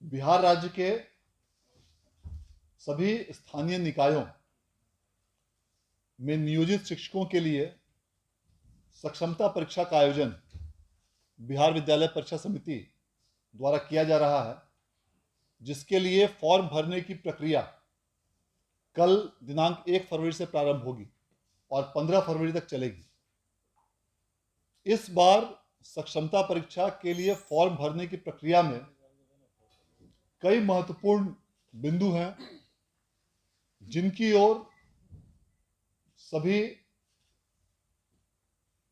बिहार राज्य के सभी स्थानीय निकायों में नियोजित शिक्षकों के लिए सक्षमता परीक्षा का आयोजन बिहार विद्यालय परीक्षा समिति द्वारा किया जा रहा है, जिसके लिए फॉर्म भरने की प्रक्रिया कल दिनांक 1 फरवरी से प्रारंभ होगी और 15 फरवरी तक चलेगी। इस बार सक्षमता परीक्षा के लिए फॉर्म भरने की प्रक्रिया में कई महत्वपूर्ण बिंदु हैं, जिनकी ओर सभी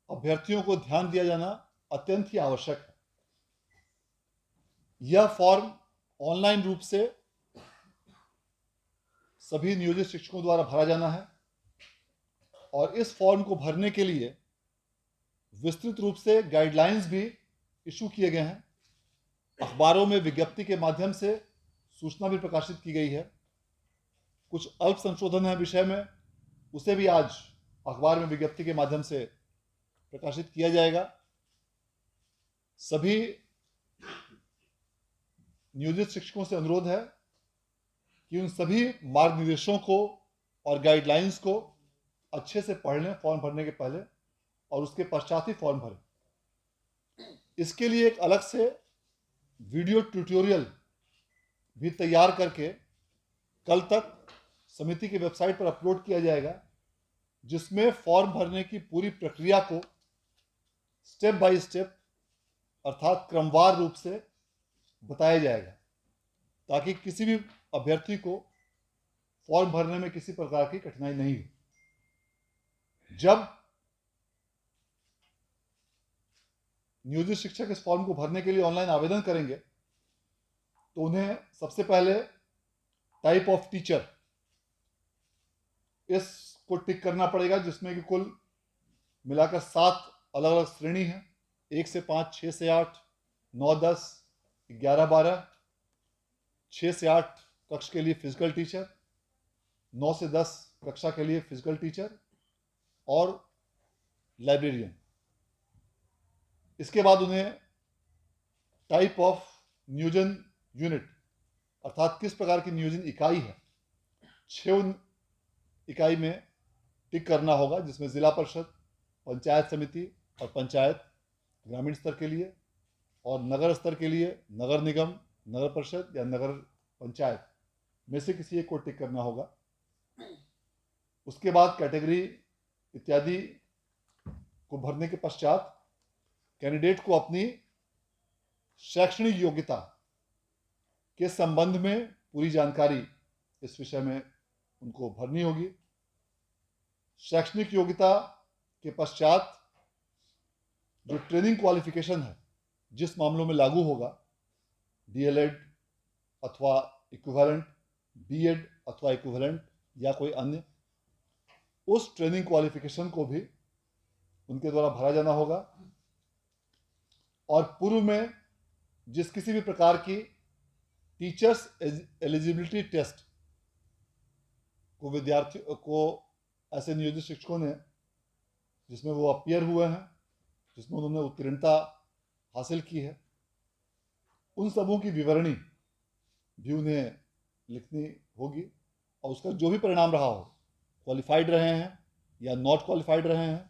अभ्यर्थियों को ध्यान दिया जाना अत्यंत ही आवश्यक है। यह फॉर्म ऑनलाइन रूप से सभी नियोजित शिक्षकों द्वारा भरा जाना है और इस फॉर्म को भरने के लिए विस्तृत रूप से गाइडलाइंस भी इशू किए गए हैं। अखबारों में विज्ञप्ति के माध्यम से सूचना भी प्रकाशित की गई है। कुछ अल्प संशोधन है विषय में, उसे भी आज अखबार में विज्ञप्ति के माध्यम से प्रकाशित किया जाएगा। सभी नियोजित शिक्षकों से अनुरोध है कि उन सभी मार्ग निर्देशों को और गाइडलाइंस को अच्छे से पढ़ लें फॉर्म भरने के पहले और उसके पश्चात ही फॉर्म भरें। इसके लिए एक अलग से वीडियो ट्यूटोरियल भी तैयार करके कल तक समिति की वेबसाइट पर अपलोड किया जाएगा, जिसमें फॉर्म भरने की पूरी प्रक्रिया को स्टेप बाय स्टेप अर्थात क्रमवार रूप से बताया जाएगा, ताकि किसी भी अभ्यर्थी को फॉर्म भरने में किसी प्रकार की कठिनाई नहीं हो। जब नियोजित शिक्षक इस फॉर्म को भरने के लिए ऑनलाइन आवेदन करेंगे तो उन्हें सबसे पहले टाइप ऑफ टीचर इसको टिक करना पड़ेगा, जिसमें कि कुल मिलाकर 7 अलग अलग श्रेणी हैं। 1 से 5, 6 से 8, 9, 10, 11, 12, 6 से 8 कक्षा के लिए फिजिकल टीचर, 9 से 10 कक्षा के लिए फिजिकल टीचर और लाइब्रेरियन। इसके बाद उन्हें टाइप ऑफ नियोजन यूनिट अर्थात किस प्रकार की नियोजन इकाई है 6 इकाई में टिक करना होगा, जिसमें जिला परिषद, पंचायत समिति और पंचायत ग्रामीण स्तर के लिए और नगर स्तर के लिए नगर निगम, नगर परिषद या नगर पंचायत में से किसी एक को टिक करना होगा। उसके बाद कैटेगरी इत्यादि को भरने के पश्चात कैंडिडेट को अपनी शैक्षणिक योग्यता के संबंध में पूरी जानकारी इस विषय में उनको भरनी होगी। शैक्षणिक योग्यता के पश्चात जो ट्रेनिंग क्वालिफिकेशन है, जिस मामलों में लागू होगा, डीएलएड अथवा इक्विवेलेंट, बीएड अथवा इक्विवेलेंट या कोई अन्य, उस ट्रेनिंग क्वालिफिकेशन को भी उनके द्वारा भरा जाना होगा। और पूर्व में जिस किसी भी प्रकार की टीचर्स एलिजिबिलिटी टेस्ट को विद्यार्थियों को ऐसे नियोजित शिक्षकों ने जिसमें वो अपीयर हुए हैं, जिसमें उन्होंने उत्तीर्णता हासिल की है, उन सबों की विवरणी भी उन्हें लिखनी होगी और उसका जो भी परिणाम रहा हो, क्वालिफाइड रहे हैं या नॉट क्वालिफाइड रहे हैं,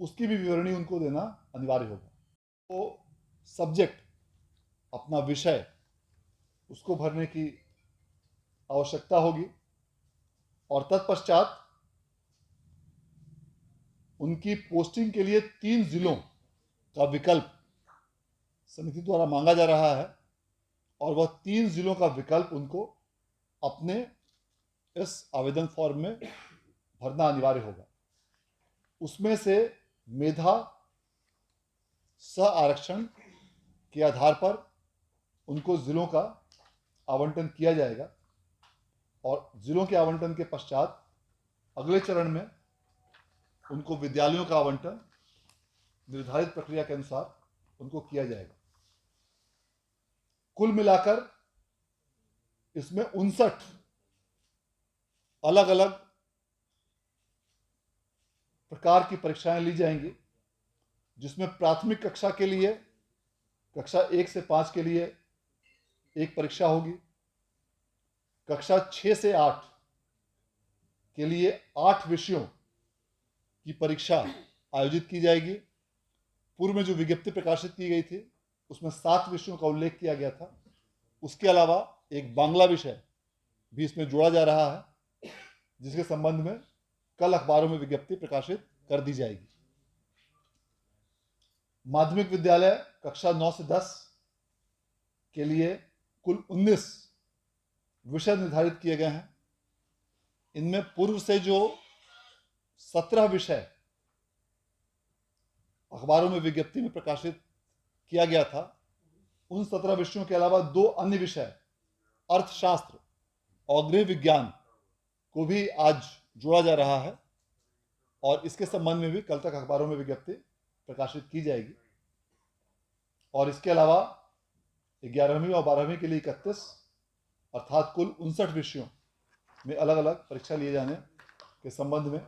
उसकी भी विवरणी उनको देना अनिवार्य होगा। तो सब्जेक्ट, अपना विषय, उसको भरने की आवश्यकता होगी और तत्पश्चात उनकी पोस्टिंग के लिए 3 जिलों का विकल्प समिति द्वारा मांगा जा रहा है और वह 3 जिलों का विकल्प उनको अपने इस आवेदन फॉर्म में भरना अनिवार्य होगा। उसमें से मेधा सह आरक्षण के आधार पर उनको जिलों का आवंटन किया जाएगा और जिलों के आवंटन के पश्चात अगले चरण में उनको विद्यालयों का आवंटन निर्धारित प्रक्रिया के अनुसार उनको किया जाएगा। कुल मिलाकर इसमें 59 अलग अलग प्रकार की परीक्षाएं ली जाएंगी, जिसमें प्राथमिक कक्षा के लिए, कक्षा 1 से 5 के लिए एक परीक्षा होगी। कक्षा 6 से 8 के लिए 8 विषयों की परीक्षा आयोजित की जाएगी। पूर्व में जो विज्ञप्ति प्रकाशित की गई थी उसमें 7 विषयों का उल्लेख किया गया था। उसके अलावा एक बांग्ला विषय भी इसमें जोड़ा जा रहा है, जिसके संबंध में कल अखबारों में विज्ञप्ति प्रकाशित कर दी जाएगी। माध्यमिक विद्यालय कक्षा 9 से 10 के लिए कुल 19 विषय निर्धारित किए गए हैं। इनमें पूर्व से जो 17 विषय अखबारों में विज्ञप्ति में प्रकाशित किया गया था, उन 17 विषयों के अलावा 2 अन्य विषय अर्थशास्त्र और गृह विज्ञान को भी आज जोड़ा जा रहा है और इसके संबंध में भी कल तक अखबारों में विज्ञप्ति प्रकाशित की जाएगी। और इसके अलावा 11वीं और 12वीं के लिए 31 अर्थात कुल 59 विषयों में अलग अलग परीक्षा लिए जाने के संबंध में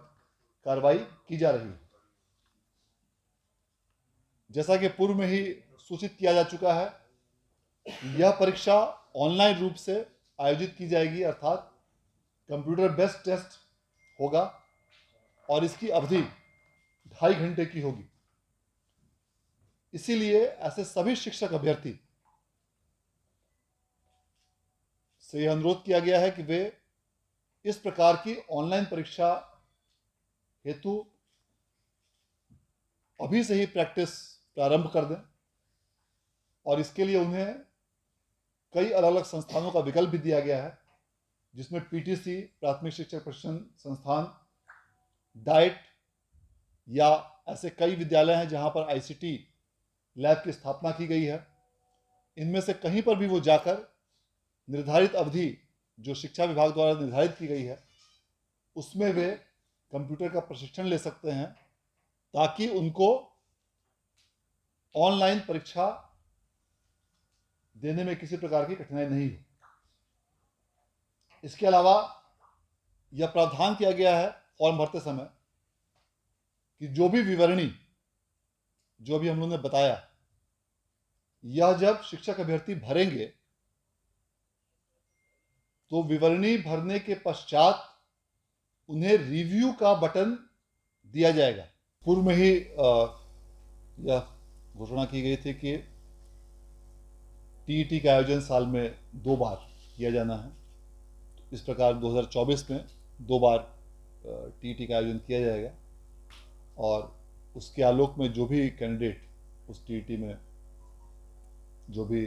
कार्रवाई की जा रही है। जैसा कि पूर्व में ही सूचित किया जा चुका है, यह परीक्षा ऑनलाइन रूप से आयोजित की जाएगी, अर्थात कंप्यूटर बेस्ड टेस्ट होगा और इसकी अवधि 2.5 घंटे की होगी। इसीलिए ऐसे सभी शिक्षक अभ्यर्थी से यह अनुरोध किया गया है कि वे इस प्रकार की ऑनलाइन परीक्षा हेतु अभी से ही प्रैक्टिस प्रारंभ कर दें और इसके लिए उन्हें कई अलग अलग संस्थानों का विकल्प भी दिया गया है, जिसमें पीटीसी प्राथमिक शिक्षक प्रशिक्षण संस्थान, डाइट या ऐसे कई विद्यालय हैं जहां पर आईसीटी लैब की स्थापना की गई है। इनमें से कहीं पर भी वो जाकर निर्धारित अवधि जो शिक्षा विभाग द्वारा निर्धारित की गई है उसमें वे कंप्यूटर का प्रशिक्षण ले सकते हैं, ताकि उनको ऑनलाइन परीक्षा देने में किसी प्रकार की कठिनाई नहीं हो। इसके अलावा यह प्रावधान किया गया है फॉर्म भरते समय कि जो भी विवरणी जो भी हम लोगों ने बताया, यह जब शिक्षक अभ्यर्थी भरेंगे तो विवरणी भरने के पश्चात उन्हें रिव्यू का बटन दिया जाएगा। पूर्व में ही यह घोषणा की गई थी कि टीईटी का आयोजन साल में 2 बार किया जाना है। इस प्रकार 2024 में 2 बार टीईटी का आयोजन किया जाएगा और उसके आलोक में जो भी कैंडिडेट उस टीईटी में जो भी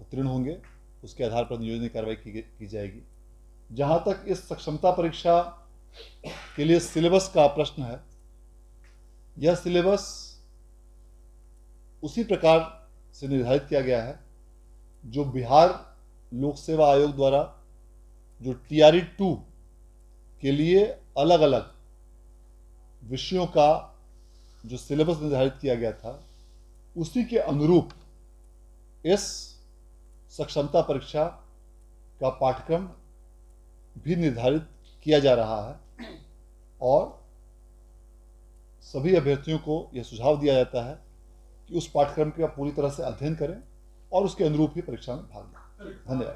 उत्तीर्ण होंगे उसके आधार पर नियोजन की कार्रवाई की जाएगी। जहां तक इस सक्षमता परीक्षा के लिए सिलेबस का प्रश्न है, यह सिलेबस उसी प्रकार से निर्धारित किया गया है जो बिहार लोक सेवा आयोग द्वारा जो टीआरई 2 के लिए अलग अलग विषयों का जो सिलेबस निर्धारित किया गया था, उसी के अनुरूप इस सक्षमता परीक्षा का पाठ्यक्रम भी निर्धारित किया जा रहा है और सभी अभ्यर्थियों को यह सुझाव दिया जाता है कि उस पाठ्यक्रम का पूरी तरह से अध्ययन करें और उसके अनुरूप ही परीक्षा में भाग लें। धन्यवाद।